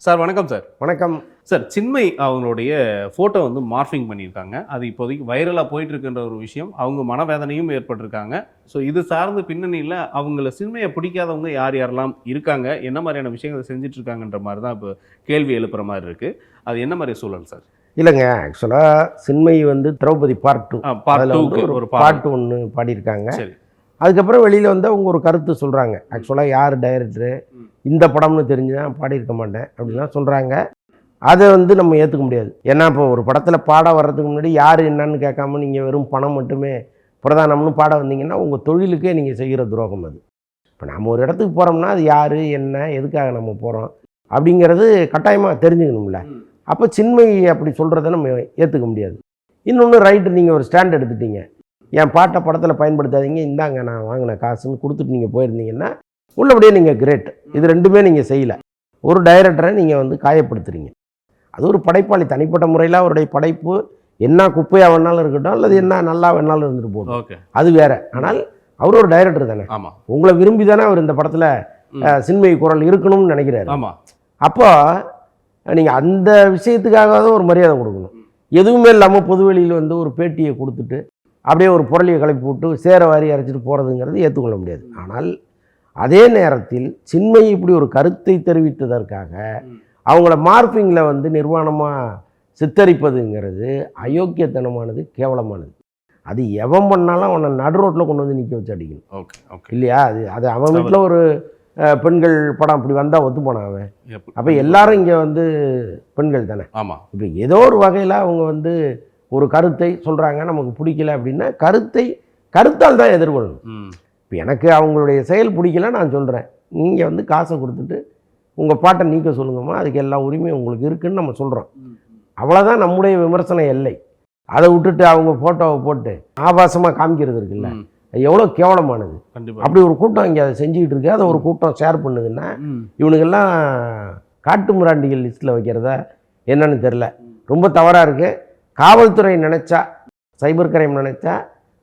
Sir வணக்கம் sir. வணக்கம் sir. Chinmayi அவங்களுடைய ஃபோட்டோ வந்து மார்ஃபிங் பண்ணியிருக்காங்க. அது இப்போதைக்கு வைரலாக போயிட்டு இருக்கின்ற ஒரு விஷயம். அவங்க மனவேதனையும் ஏற்பட்டிருக்காங்க. ஸோ இது சார்ந்த பின்னணியில் அவங்கள சின்மையை பிடிக்காதவங்க யார் யாரெல்லாம் இருக்காங்க, என்ன மாதிரியான விஷயங்களை செஞ்சுட்டு இருக்காங்கன்ற மாதிரி தான் இப்போ கேள்வி எழுப்புற மாதிரி இருக்குது. அது என்ன மாதிரி சூழல் சார்? இல்லைங்க, ஆக்சுவலாக சின்மை வந்து திரௌபதி பார்ட் 2 ஒரு பார்ட் 1 பாடியிருக்காங்க. சரி. அதுக்கப்புறம் வெளியில் வந்து அவங்க ஒரு கருத்து சொல்கிறாங்க. ஆக்சுவலாக யார் டைரக்டரு, இந்த படம்னு தெரிஞ்சு தான் பாடியிருக்க மாட்டேன் அப்படின்லாம் சொல்கிறாங்க. அதை வந்து நம்ம ஏற்றுக்க முடியாது. ஏன்னா இப்போ ஒரு படத்தில் பாட வர்றதுக்கு முன்னாடி யார் என்னன்னு கேட்காம நீங்கள் வெறும் பணம் மட்டுமே பிரதானம்னு பாட வந்தீங்கன்னா உங்கள் தொழிலுக்கே நீங்கள் செய்கிற துரோகம் அது. இப்போ நம்ம ஒரு இடத்துக்கு போகிறோம்னா அது யார் என்ன எதுக்காக நம்ம போகிறோம் அப்படிங்கிறது கட்டாயமாக தெரிஞ்சுக்கணும்ல. அப்போ சின்மை அப்படி சொல்கிறத நம்ம ஏற்றுக்க முடியாது. இன்னொன்று ரைட்டு, நீங்கள் ஒரு ஸ்டாண்ட் எடுத்துட்டீங்க, என் பாட்டை படத்தில் பயன்படுத்தாதீங்க, இந்தாங்க நான் வாங்கின காசுன்னு கொடுத்துட்டு நீங்கள் போயிருந்தீங்கன்னா உள்ளபடியே நீங்கள் கிரேட். இது ரெண்டுமே நீங்கள் செய்யலை. ஒரு டைரக்டரை நீங்கள் வந்து காயப்படுத்துறீங்க. அது ஒரு படைப்பாளி, தனிப்பட்ட முறையில் அவருடைய படைப்பு என்ன குப்பையாக வேணாலும் இருக்கட்டும், அல்லது என்ன நல்லா வேணாலும் இருந்துட்டு போகும், அது வேற. ஆனால் அவர் ஒரு டைரக்டர் தானே. ஆமாம். உங்களை விரும்பி தானே அவர் இந்த படத்தில் சின்மை குரல் இருக்கணும்னு நினைக்கிறாரு. ஆமாம். அப்போ நீங்கள் அந்த விஷயத்துக்காக தான் ஒரு மரியாதை கொடுக்கணும். எதுவுமே இல்லாமல் பொதுவெளியில் வந்து ஒரு பேட்டியை கொடுத்துட்டு அப்படியே ஒரு பொருளியை கிளப்பி விட்டு சேர வாரி அரைச்சிட்டு போகிறதுங்கிறது ஏற்றுக்கொள்ள முடியாது. ஆனால் அதே நேரத்தில் சின்மை இப்படி ஒரு கருத்தை தெரிவித்ததற்காக அவங்கள மார்பிங்கில் வந்து நிர்வாணமாக சித்தரிப்பதுங்கிறது அயோக்கியத்தனமானது, கேவலமானது. அது எவன் பண்ணாலும் அவனை நடு ரோட்டில் கொண்டு வந்து நிற்க வச்சு அடிக்கணும் இல்லையா? அது அவன் வீட்டில் ஒரு பெண்கள் படம் அப்படி வந்தால் ஒத்து போனான் அவன். அப்போ எல்லாரும் இங்கே வந்து பெண்கள் தானே. ஆமாம். இப்போ ஏதோ ஒரு வகையில் அவங்க வந்து ஒரு கருத்தை சொல்கிறாங்க, நமக்கு பிடிக்கல அப்படின்னா கருத்தால் தான் எதிர்கொள்ளணும். இப்போ எனக்கு அவங்களுடைய செயல் பிடிக்கல, நான் சொல்கிறேன், நீங்கள் வந்து காசை கொடுத்துட்டு உங்கள் பாட்டை நீக்க சொல்லுங்கம்மா, அதுக்கு எல்லா உரிமையும் உங்களுக்கு இருக்குதுன்னு நம்ம சொல்கிறோம். அவ்வளோதான் நம்முடைய விமர்சன எல்லை. அதை விட்டுட்டு அவங்க ஃபோட்டோவை போட்டு ஆபாசமாக காமிக்கிறது இருக்குல்ல, எவ்வளோ கேவலமானது. அப்படி ஒரு கூட்டம் இங்கே அதை செஞ்சுக்கிட்டு இருக்கு. அதை ஒரு கூட்டம் ஷேர் பண்ணுதுன்னா இவனுக்கெல்லாம் காட்டு மிராண்டிகள் லிஸ்ட்டில் வைக்கிறதா என்னன்னு தெரில, ரொம்ப தவறாக இருக்குது. காவல்துறை நினச்சா, சைபர் கிரைம் நினச்சா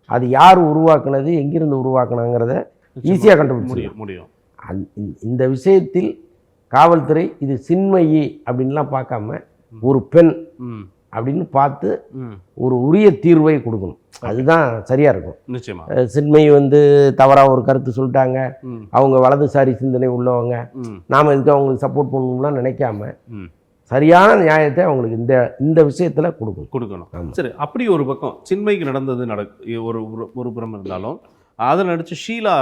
அது யார் உருவாக்குனது, எங்கிருந்து உருவாக்குனாங்கிறத ஈஸியாக கண்டுபிடிக்க முடியும். இந்த விஷயத்தில் காவல்துறை இது சின்மயி அப்படின்லாம் பார்க்காம ஒரு பெண் அப்படின்னு பார்த்து ஒரு உரிய தீர்வை கொடுக்கணும். அதுதான் சரியாக இருக்கும். நிச்சயமா. சின்மை வந்து தவறாக ஒரு கருத்து சொல்லிட்டாங்க, அவங்க வலதுசாரி சிந்தனை உள்ளவங்க, நாம் இதுக்கு அவங்களுக்கு சப்போர்ட் பண்ணணும்லாம் நினைக்காம சரியான நியாயத்தை அவங்களுக்கு இந்த விஷயத்தில் கொடுக்கணும். சரி. அப்படி ஒரு பக்கம் சின்மைக்கு நடந்தது ஒரு புறம் இருந்தாலும் அதில் நடித்த ஷீலா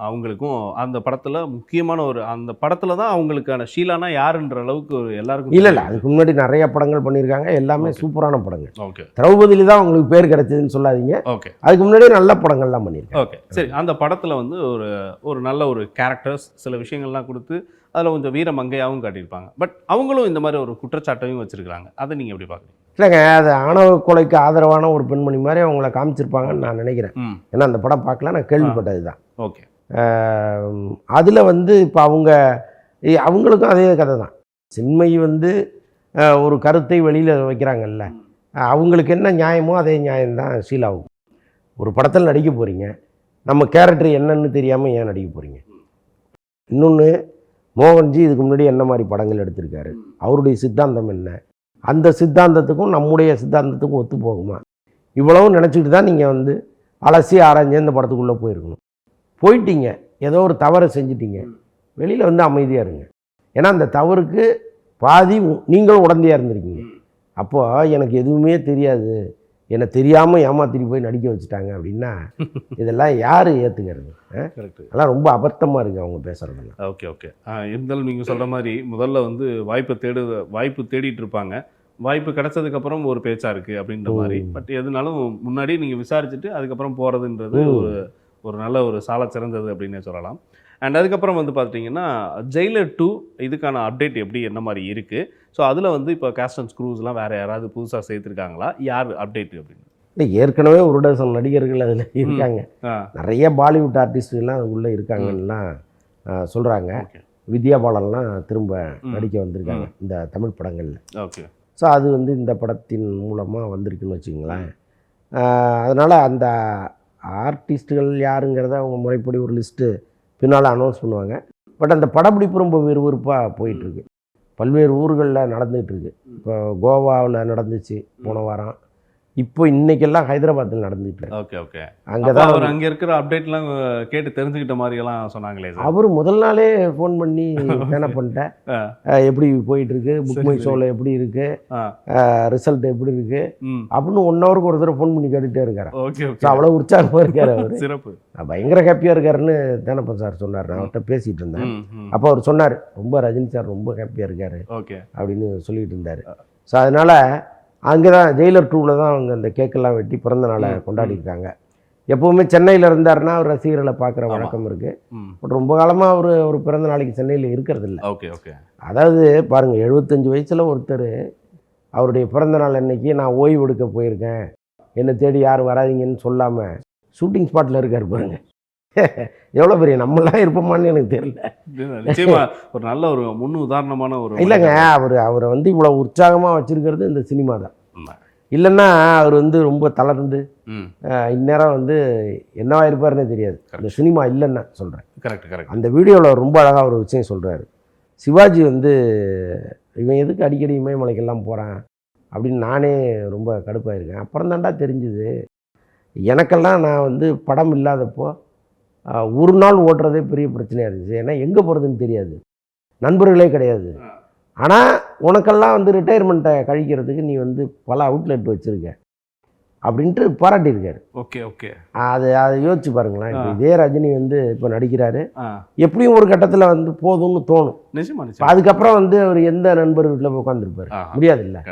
அவங்களுக்கும் அந்த படத்தில் முக்கியமான அந்த படத்தில் தான் அவங்களுக்கான ஷீலானா யாருன்ற அளவுக்கு ஒரு எல்லாருக்கும் இல்லை அதுக்கு முன்னாடி நிறைய படங்கள் பண்ணியிருக்காங்க, எல்லாமே சூப்பரான படங்கள். ஓகே. திரௌபதியில் தான் அவங்களுக்கு பேர் கிடைச்சதுன்னு சொல்லாதீங்க. ஓகே. அதுக்கு முன்னாடி நல்ல படங்கள்லாம் பண்ணியிருக்காங்க. ஓகே. சரி. அந்த படத்தில் வந்து ஒரு நல்ல ஒரு கேரக்டர்ஸ் சில விஷயங்கள்லாம் கொடுத்து அதில் கொஞ்சம் வீர மங்கையாகவும் காட்டியிருப்பாங்க. பட் அவங்களும் இந்த மாதிரி ஒரு குற்றச்சாட்டையும் வச்சுருக்காங்க. அதை நீங்கள் எப்படி பார்க்குறீங்க? இல்லைங்க, அது ஆணவ கொலைக்கு ஆதரவான ஒரு பெண்மணி மாதிரி அவங்கள காமிச்சிருப்பாங்கன்னு நான் நினைக்கிறேன். ஏன்னா அந்த படம் பார்க்கல, நான் கேள்விப்பட்டது தான். ஓகே. அதில் வந்து இப்போ அவங்களுக்கும் அதே கதை தான். சின்மை வந்து ஒரு கருத்தை வெளியில் வைக்கிறாங்கல்ல, அவங்களுக்கு என்ன நியாயமோ அதே நியாயம்தான் ஷீலாவுக்கும். ஒரு படத்தில் நடிக்க போகிறீங்க, நம்ம கேரக்டர் என்னன்னு தெரியாமல் ஏன் நடிக்க போகிறீங்க? இன்னொன்று, மோகன்ஜி இதுக்கு முன்னாடி என்ன மாதிரி படங்கள் எடுத்திருக்காரு, அவருடைய சித்தாந்தம் என்ன, அந்த சித்தாந்தத்துக்கும் நம்முடைய சித்தாந்தத்துக்கும் ஒத்து போகுமா, இவ்வளவும் நினச்சிக்கிட்டு தான் நீங்கள் வந்து அலசி ஆராய்ஞ்சு இந்த படத்துக்குள்ளே போயிருக்கணும். போயிட்டீங்க, ஏதோ ஒரு தவறை செஞ்சிட்டீங்க, வெளியில் வந்து அமைதியாக இருங்க. ஏன்னா அந்த தவறுக்கு பாதி நீங்களும் உடந்தையாக இருந்திருக்கீங்க. அப்போது எனக்கு எதுவுமே தெரியாது, என்னை தெரியாமல் ஏமாத்திட்டு போய் நடிக்க வச்சுட்டாங்க அப்படின்னா இதெல்லாம் யார் ஏற்றுக்கிறது? அதெல்லாம் ரொம்ப அபத்தமாக இருக்குது அவங்க பேசுகிறதெல்லாம். ஓகே. ஓகே. இருந்தாலும் நீங்கள் சொல்கிற மாதிரி முதல்ல வந்து வாய்ப்பு தேடிட்டு இருப்பாங்க, வாய்ப்பு கிடைச்சதுக்கப்புறம் ஒரு பேச்சாக இருக்குது அப்படின்ற மாதிரி. பட் எதுனாலும் முன்னாடி நீங்கள் விசாரிச்சுட்டு அதுக்கப்புறம் போகிறதுன்றது ஒரு நல்ல ஒரு சால சிறந்தது அப்படின்னே சொல்லலாம். அண்ட் அதுக்கப்புறம் வந்து பார்த்தீங்கன்னா ஜெயிலர் 2 இதுக்கான அப்டேட் எப்படி என்ன மாதிரி இருக்குது? ஸோ அதில் வந்து இப்போ காஸ்ட் அண்ட் ஸ்க்ரூஸ்லாம் வேறு யாராவது புதுசாக சேர்த்துருக்காங்களா, யார் அப்டேட் அப்படின்னு? இல்லை, ஏற்கனவே ஒரு டசன் நடிகர்கள் அதில் இருக்காங்க, நிறைய பாலிவுட் ஆர்டிஸ்ட்லாம் அதுக்குள்ளே இருக்காங்கலாம் சொல்கிறாங்க. வித்யா பாலன்லாம் திரும்ப நடிக்க வந்திருக்காங்க இந்த தமிழ் படங்களில். ஓகே. ஸோ அது வந்து இந்த படத்தின் மூலமாக வந்திருக்குன்னு வச்சுக்கோங்களேன். அதனால் அந்த ஆர்டிஸ்ட்டுகள் யாருங்கிறத அவங்க முறைப்படி ஒரு லிஸ்ட்டு பின்னால் அனௌன்ஸ் பண்ணுவாங்க. பட் அந்த படப்பிடிப்பு ரொம்ப விறுவிறுப்பாக போயிட்டுருக்கு. பல்வேறு ஊர்களில் நடந்துகிட்ருக்கு. இப்போ கோவாவில் நடந்துச்சு போன வாரம். இப்போ இன்றைக்கெல்லாம் ஹைதராபாத்தில் நடந்துகிட்டு. Okay okay. அங்கே தான் அவர் அங்கே இருக்கிற அப்டேட்லாம் கேட்டு தெரிஞ்சுக்கிட்ட மாதிரியெல்லாம் சொன்னாங்களே சார். அவர் முதல் நாளே ஃபோன் பண்ணி என்ன பண்ணிட்டேன், எப்படி போயிட்டுருக்கு, புக் மை ஷோவில் எப்படி இருக்குது, ரிசல்ட் எப்படி இருக்குது அப்படின்னு 1 ஹவருக்கு ஒரு தடவை ஃபோன் பண்ணி கேட்டுகிட்டே இருக்காரு. ஓகே. ஸோ அவ்வளோ உற்சாகமாக இருக்கார் அவர். சிறப்பு. பயங்கர ஹாப்பியாக இருக்காருன்னு தேனப்பன் சார் சொன்னார். நான் அவர்கிட்ட பேசிகிட்டு இருந்தேன். அப்போ அவர் சொன்னார், ரொம்ப ரஜினி சார் ரொம்ப ஹாப்பியாக இருக்கார் அப்படின்னு சொல்லிகிட்டு இருந்தார். ஸோ அதனால் அங்கே தான் ஜெயிலர் 2வில் தான் அவங்க அந்த கேக்கெல்லாம் வெட்டி பிறந்த நாளை கொண்டாடிருக்காங்க. எப்போவுமே சென்னையில் இருந்தாருன்னா அவர் ரசிகர்களை பார்க்குற வழக்கம் இருக்குது. பட் ரொம்ப காலமாக அவர் ஒரு பிறந்த நாளைக்கு சென்னையில் இருக்கிறது இல்லை. Okay okay. அதாவது பாருங்கள், 75 வயசில் ஒருத்தர் அவருடைய பிறந்த நாள் அன்னைக்கு நான் ஓய்வு எடுக்க போயிருக்கேன், என்னை தேடி யாரும் வராதிங்கன்னு சொல்லாமல் ஷூட்டிங் ஸ்பாட்டில் இருக்கார் பாருங்க. எவ்வளோ பெரிய நம்மளாம் இருப்போமான்னு எனக்கு தெரியல. நிச்சயமா ஒரு நல்ல ஒரு முன் உதாரணமான ஒரு இல்லைங்க. அவரை வந்து இவ்வளோ உற்சாகமாக வச்சுருக்கிறது இந்த சினிமா தான். இல்லைன்னா அவர் வந்து ரொம்ப தளர்ந்து இந்நேரம் வந்து என்னவா இருப்பாருன்னே தெரியாது. இந்த சினிமா இல்லைன்னு சொல்கிறேன். Correct correct. அந்த வீடியோவில் ரொம்ப அழகாக ஒரு விஷயம் சொல்கிறாரு. சிவாஜி வந்து இவன் எதுக்கு அடிக்கடி இமயமலைக்கெல்லாம் போகிறான் அப்படின்னு நானே ரொம்ப கடுப்பாயிருக்கேன். அப்புறம் தாண்டா தெரிஞ்சுது, எனக்கெல்லாம் நான் வந்து படம் இல்லாதப்போ ஒரு நாள் ஓட்டுறதே பெரிய பிரச்சனையாக இருந்துச்சு. ஏன்னா எங்கே போகிறதுன்னு தெரியாது, நண்பர்களே கிடையாது. ஆனால் உனக்கெல்லாம் வந்து ரிட்டையர்மெண்ட்டை கழிக்கிறதுக்கு நீ வந்து பல அவுட்லெட் வச்சுருக்க அப்படின்ட்டு பாராட்டியிருக்காரு. Okay okay. அதை யோசிச்சு பாருங்களேன். இப்போ இதே ரஜினி வந்து இப்போ நடிக்கிறாரு, எப்படியும் ஒரு கட்டத்தில் வந்து போதும்னு தோணும். அதுக்கப்புறம் வந்து அவர் எந்த நண்பர் வீட்டில் போய் உட்காந்துருப்பார், முடியாது இல்லை.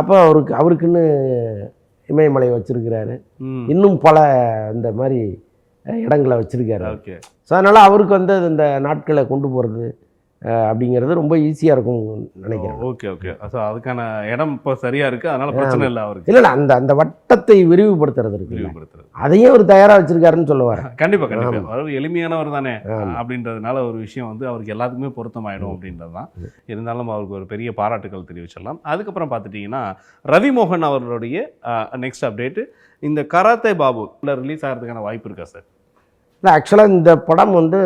அப்போ அவருக்குன்னு இமயமலை வச்சுருக்கிறாரு, இன்னும் பல இந்த மாதிரி இடங்களை வச்சுருக்காரு. ஓகே. ஸோ அதனால் அவருக்கு வந்து இந்த நாட்களை கொண்டு போகிறது அப்படிங்கிறது ரொம்ப ஈஸியாக இருக்கும் நினைக்கிறேன். Okay okay. ஸோ அதுக்கான இடம் இப்போ சரியாக இருக்குது, அதனால் பிரச்சனை இல்லை அவருக்கு. இல்லை அந்த வட்டத்தை விரிவுபடுத்துறது இருக்கு, அதையும் அவர் தயாராக வச்சுருக்காருன்னு சொல்லுவார். கண்டிப்பாக கண்டிப்பாக. அவர் எளிமையானவர் தானே அப்படின்றதுனால ஒரு விஷயம் வந்து அவருக்கு எல்லாத்துக்குமே பொருத்தமாயிடும் அப்படின்றது தான். இருந்தாலும் அவருக்கு ஒரு பெரிய பாராட்டுகள் தெரிவிச்சிடலாம். அதுக்கப்புறம் பார்த்துட்டிங்கன்னா ரவி மோகன் அவர்களுடைய நெக்ஸ்ட் அப்டேட்டு இந்த கராத்தே பாபு ரிலீஸ் ஆகிறதுக்கான வாய்ப்பு இருக்கா சார்? இல்லை, ஆக்சுவலாக இந்த படம் வந்து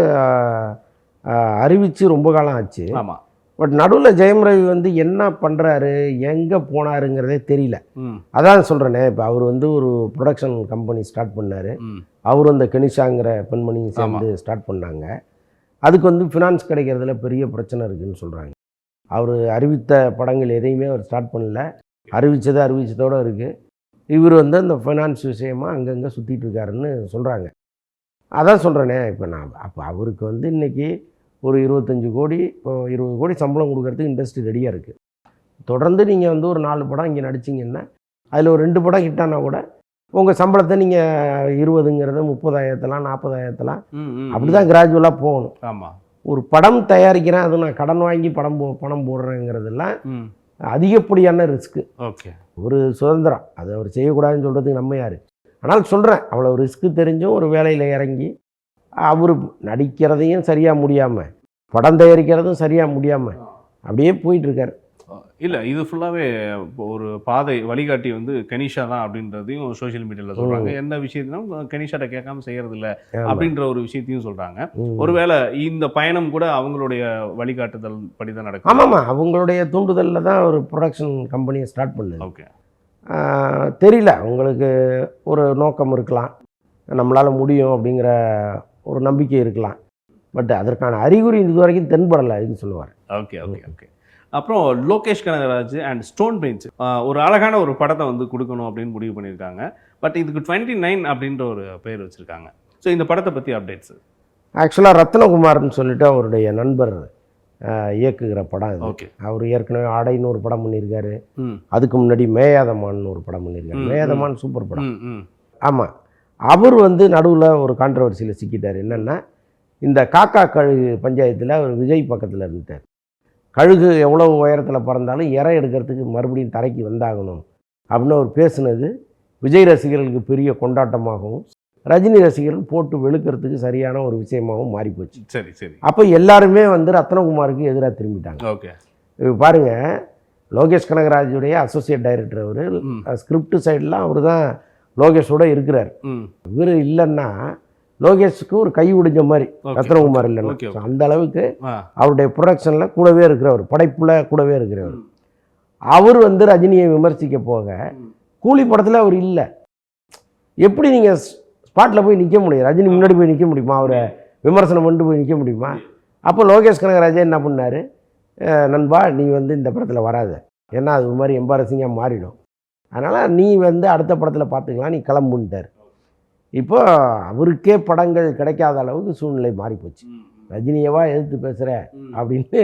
அறிவித்து ரொம்ப காலம் ஆச்சு. ஆமாம். பட் நடுவில் ஜெயம் ரவி வந்து என்ன பண்ணுறாரு, எங்கே போனாருங்கிறதே தெரியல. அதான் சொல்கிறேனே, இப்போ அவர் வந்து ஒரு ப்ரொடக்ஷன் கம்பெனி ஸ்டார்ட் பண்ணார். அவரும் அந்த கெனிஷாங்கிற பெண்மணியும் சேர்ந்து ஸ்டார்ட் பண்ணாங்க. அதுக்கு வந்து ஃபினான்ஸ் கிடைக்கிறதுல பெரிய பிரச்சனை இருக்குதுன்னு சொல்கிறாங்க. அவர் அறிவித்த படங்கள் எதையுமே அவர் ஸ்டார்ட் பண்ணல, அறிவித்ததோடு இருக்குது. இவர் வந்து அந்த ஃபைனான்ஸ் விஷயமாக அங்கங்கே சுற்றிட்டு இருக்காருன்னு சொல்கிறாங்க. அதான் சொல்கிறேனே, இப்போ நான் அப்போ அவருக்கு வந்து இன்றைக்கி ஒரு 25 கோடி, இப்போ 20 கோடி சம்பளம் கொடுக்கறதுக்கு இண்டஸ்ட்ரி ரெடியாக இருக்குது. தொடர்ந்து நீங்கள் வந்து ஒரு 4 படம் இங்கே நடிச்சிங்கன்னா அதில் ஒரு 2 படம் ஹிட்டானா கூட உங்கள் சம்பளத்தை நீங்கள் 20ங்கிறத 30,000 40,000 அப்படி தான் கிராஜுவலாக போகணும். ஆமாம். ஒரு படம் தயாரிக்கிறேன், அது நான் கடன் வாங்கி பணம் போடுறேங்கிறதெல்லாம் அதிகப்படியான ரிஸ்க்கு. ஓகே. ஒரு சுதந்திரம், அது அவர் செய்யக்கூடாதுன்னு சொல்கிறதுக்கு நம்ம யார்? ஆனால் சொல்கிறேன், அவ்வளோ ரிஸ்க்கு தெரிஞ்சும் ஒரு வேலையில் இறங்கி அவர் நடிக்கிறதையும் சரியாக முடியாமல், படம் தயாரிக்கிறதும் சரியாக முடியாமல் அப்படியே போயிட்டுருக்கார். இல்லை, இது ஃபுல்லாகவே ஒரு பாதை வழிகாட்டி வந்து கனிஷா தான் அப்படின்றதையும் சோஷியல் மீடியாவில் சொல்கிறாங்க. என்ன விஷயத்திலும் கனிஷாட்ட கேட்காம செய்கிறதில்ல அப்படின்ற ஒரு விஷயத்தையும் சொல்கிறாங்க. ஒருவேளை இந்த பயணம் கூட அவங்களுடைய வழிகாட்டுதல் படி தான் நடக்கும். ஆமாம்மா, அவங்களுடைய தூண்டுதலில் தான் ஒரு ப்ரொடக்ஷன் கம்பெனியை ஸ்டார்ட் பண்ணுது. ஓகே. தெரியல, அவங்களுக்கு ஒரு நோக்கம் இருக்கலாம், நம்மளால் முடியும் அப்படிங்கிற ஒரு நம்பிக்கை இருக்கலாம். பட் அதற்கான அறிகுறி இது வரைக்கும் தென்படலை அப்படின்னு சொல்லுவார். Okay okay okay. அப்புறம் Lokesh Kanagaraj and stone bench ஒரு அழகான ஒரு படத்தை வந்து கொடுக்கணும் அப்படின்னு முடிவு பண்ணியிருக்காங்க. பட் இதுக்கு 29 அப்படின்ற ஒரு பேர் வச்சுருக்காங்க. ஸோ இந்த படத்தை பற்றி அப்டேட்ஸு? ஆக்சுவலாக ரத்னகுமார்னு சொல்லிட்டு அவருடைய நண்பர் இயக்குகிற படம் இது. ஓகே. அவர் ஏற்கனவே ஆடைன்னு ஒரு படம் பண்ணியிருக்காரு. அதுக்கு முன்னாடி மேயாதமான்னு ஒரு படம் பண்ணியிருக்காரு. மேயாதமான் சூப்பர் படம். ஆமாம். அவர் வந்து நடுவில் ஒரு கான்ட்ரவர்சியில் சிக்கிட்டார். என்னென்னா, இந்த காக்கா கழுகு பஞ்சாயத்தில் அவர் விஜய் பக்கத்தில் இருந்துட்டார். கழுகு எவ்வளோ உயரத்தில் பறந்தாலும் இறை எடுக்கிறதுக்கு மறுபடியும் தரைக்கு வந்தாகணும் அப்படின்னு அவர் பேசுனது விஜய் ரசிகர்களுக்கு பெரிய கொண்டாட்டமாகவும் ரஜினி ரசிகர்கள் போட்டு வெளுக்கிறதுக்கு சரியான ஒரு விஷயமாகவும் மாறிப்போச்சு. சரி சரி. அப்போ எல்லாருமே வந்து ரத்னகுமாருக்கு எதிராக திரும்பிட்டாங்க. ஓகே. இப்போ பாருங்க, லோகேஷ் கனகராஜுடைய அசோசியேட் டைரக்டர் அவர், ஸ்கிரிப்ட் சைட்லாம் அவர் தான் லோகேஷோட இருக்கிறார். இவர் இல்லைன்னா லோகேஷுக்கு ஒரு கை உடைஞ்ச மாதிரி ரத்னகுமார் இல்லைன்னா. அந்த அளவுக்கு அவருடைய ப்ரொடக்ஷனில் கூடவே இருக்கிறவர், படைப்புல கூடவே இருக்கிறவர். அவர் வந்து ரஜினியை விமர்சிக்க போக கூலி படத்தில் அவர் இல்லை. எப்படி நீங்கள் ஸ்பாட்டில் போய் நிற்க முடியும்? ரஜினி முன்னாடி போய் நிற்க முடியுமா? அவரை விமர்சனம் பண்ணிட்டு போய் நிற்க முடியுமா? அப்போ லோகேஷ் கனகராஜே என்ன பண்ணார், நண்பா நீ வந்து இந்த படத்தில் வராத, ஏன்னா அது ஒரு மாதிரி எம்பாரசிங்காக மாறிடும், அதனால் நீ வந்து அடுத்த படத்தில் பார்த்துக்கலாம், நீ கிளம்புன்ட்டார். இப்போ அவருக்கே படங்கள் கிடைக்காத அளவுக்கு சூழ்நிலை மாறிப்போச்சு. ரஜினியவா எதிர்த்து பேசுகிற அப்படின்னு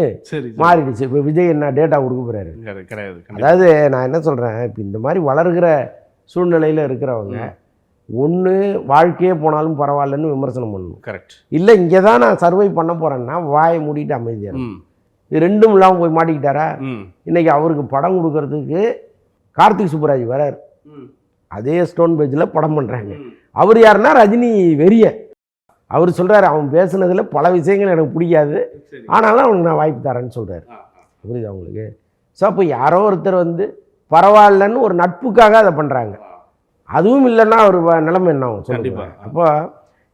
மாறிடுச்சு. இப்போ விஜய் என்ன டேட்டா கொடுக்க போகிறாரு கிடையாது. அதாவது நான் என்ன சொல்கிறேன், இப்போ இந்த மாதிரி வளர்கிற சூழ்நிலையில் இருக்கிறவங்க ஒன்று வாழ்க்கையே போனாலும் பரவாயில்லன்னு விமர்சனம் பண்ணணும். கரெக்ட். இல்லை இங்கே தான் நான் சர்வை பண்ண போகிறேன்னா வாயை மூடிட்டு அமைதியாக. இது ரெண்டும் இல்லாமல் போய் மாட்டிக்கிட்டாரா? இன்றைக்கி அவருக்கு படம் கொடுக்கறதுக்கு கார்த்திக் சுப்புராஜ் வரார், அதே ஸ்டோன் பேஜில் படம் பண்ணுறாங்க. அவர் யாருன்னா ரஜினி வெறிய. அவர் சொல்கிறார், அவன் பேசுனதில் பல விஷயங்கள் எனக்கு பிடிக்காது, ஆனாலும் அவனுக்கு நான் வாய்ப்பு தரேன்னு சொல்கிறார். புரியுது அவங்களுக்கு? ஸோ அப்போ யாரோ ஒருத்தர் வந்து பரவாயில்லன்னு ஒரு நட்புக்காக அதை பண்ணுறாங்க. அதுவும் இல்லைன்னா அவர் நிலைமை என்ன ஆகும் சொல்லுங்க. அப்போ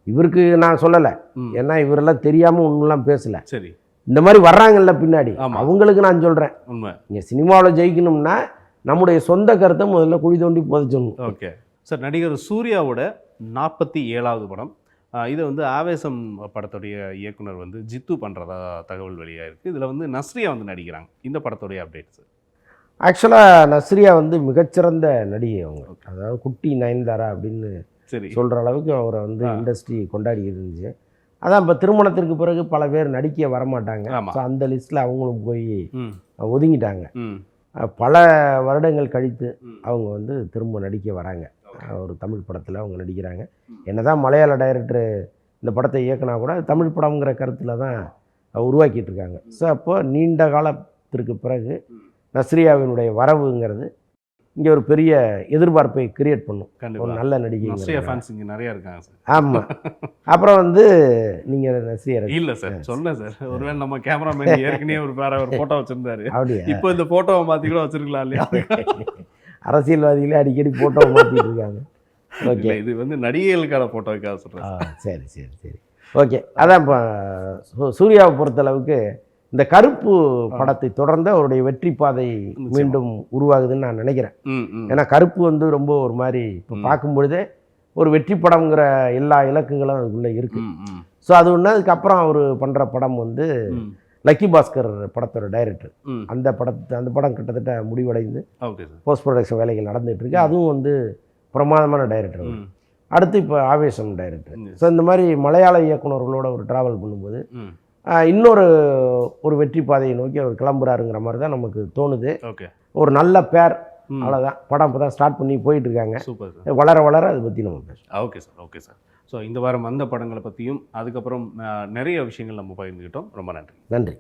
இவருக்கு நான் சொல்லலை, ஏன்னா இவரெல்லாம் தெரியாமல் ஒன்றுலாம் பேசலை. சரி, இந்த மாதிரி வர்றாங்கல்ல பின்னாடி, அவங்களுக்கு நான் சொல்கிறேன், நீங்கள் சினிமாவில் ஜெயிக்கணும்னா நம்முடைய சொந்த கருத்தை முதல்ல குழி தோண்டி புதைச்சணும். Okay sir. நடிகர் சூர்யாவோட 47வது படம் இதை வந்து ஆவேசம் படத்துடைய இயக்குனர் வந்து ஜித்து பண்ணுறதா தகவல் வெளியாக இருக்குது. இதில் வந்து நஸ்ரியா வந்து நடிக்கிறாங்க. இந்த படத்துடைய அப்டேட் சார். ஆக்சுவலாக நஸ்ரியா வந்து மிகச்சிறந்த நடிகை. அவங்க அதாவது குட்டி நயன்தாரா அப்படின்னு சொல்கிற அளவுக்கு அவரை வந்து இண்டஸ்ட்ரி கொண்டாடி இருந்துச்சு. அதான் இப்போ திருமணத்திற்கு பிறகு பல பேர் நடிக்க வரமாட்டாங்க. ஸோ அந்த லிஸ்ட்டில் அவங்களும் போய் ஒதுங்கிட்டாங்க. பல வருடங்கள் கழித்து அவங்க வந்து திரும்ப நடிக்க வராங்க. ஒரு தமிழ் படத்தில் அவங்க நடிக்கிறாங்க. என்னதான் மலையாள டைரக்டர் இந்த படத்தை இயக்குனா கூட தமிழ் படம்ங்கிற கருத்தில் தான் உருவாக்கிட்டு இருக்காங்க. ஸோ அப்போ நீண்ட காலத்திற்கு பிறகு நஸ்ரியாவினுடைய வரவுங்கிறது இங்கே ஒரு பெரிய எதிர்பார்ப்பை கிரியேட் பண்ணும். ஒரு நல்ல நடிகை நிறைய இருக்காங்க சார். ஆமாம். அப்புறம் வந்து நீங்கள் நஸ்ரியா இல்லை சார் சொன்னேன் சார், ஒருவேளை நம்ம கேமராமேன் ஏற்கனவே ஒரு ஃபோட்டோ வச்சுருந்தாரு, அப்படியே இப்போ இந்த ஃபோட்டோவை மாற்றி கூட வச்சுருக்கலாம் இல்லையா? அரசியல்வாதிகளே அடிக்கடி ஃபோட்டோவை மாற்றிட்டு இருக்காங்க. ஓகே, இது வந்து நடிகைகளுக்கான ஃபோட்டோவுக்காக சொல்கிறேன். சரி சரி சரி, ஓகே. அதான் இப்போ சூர்யாவை பொறுத்தளவுக்கு இந்த கருப்பு படத்தை தொடர்ந்து அவருடைய வெற்றி பாதை மீண்டும் உருவாகுதுன்னு நான் நினைக்கிறேன். ஏன்னா கருப்பு வந்து ரொம்ப ஒரு மாதிரி இப்போ பார்க்கும்பொழுதே ஒரு வெற்றி படம்ங்கிற எல்லா இலக்குகளும் அதுக்குள்ளே இருக்கு. ஸோ அது ஒன்று. அதுக்கப்புறம் அவர் பண்ணுற படம் வந்து லக்கி பாஸ்கர் படத்தோட டைரக்டர். அந்த படம் கிட்டத்தட்ட முடிவடைந்து போஸ்ட் ப்ரொடக்ஷன் வேலைகள் நடந்துகிட்டு இருக்கு. அதுவும் வந்து பிரமாதமான டைரக்டர். அடுத்து இப்போ ஆவேசம் டைரக்டர். ஸோ இந்த மாதிரி மலையாள இயக்குநர்களோட ஒரு ட்ராவல் பண்ணும்போது இன்னொரு வெற்றி பாதையை நோக்கி அவர் கிளம்புறாருங்கிற மாதிரி தான் நமக்கு தோணுது. ஒரு நல்ல பேர், அவ்வளோதான். படம் இப்போ தான் ஸ்டார்ட் பண்ணி போயிட்டு இருக்காங்க. சூப்பர். வளர வளர அதை பற்றி நம்ம பேசுவோம். Okay sir. Okay sir. So இந்த வாரம் அந்த படங்களை பற்றியும் அதுக்கப்புறம் நிறைய விஷயங்கள் நம்ம பகிர்ந்துக்கிட்டோம். ரொம்ப நன்றி. நன்றி.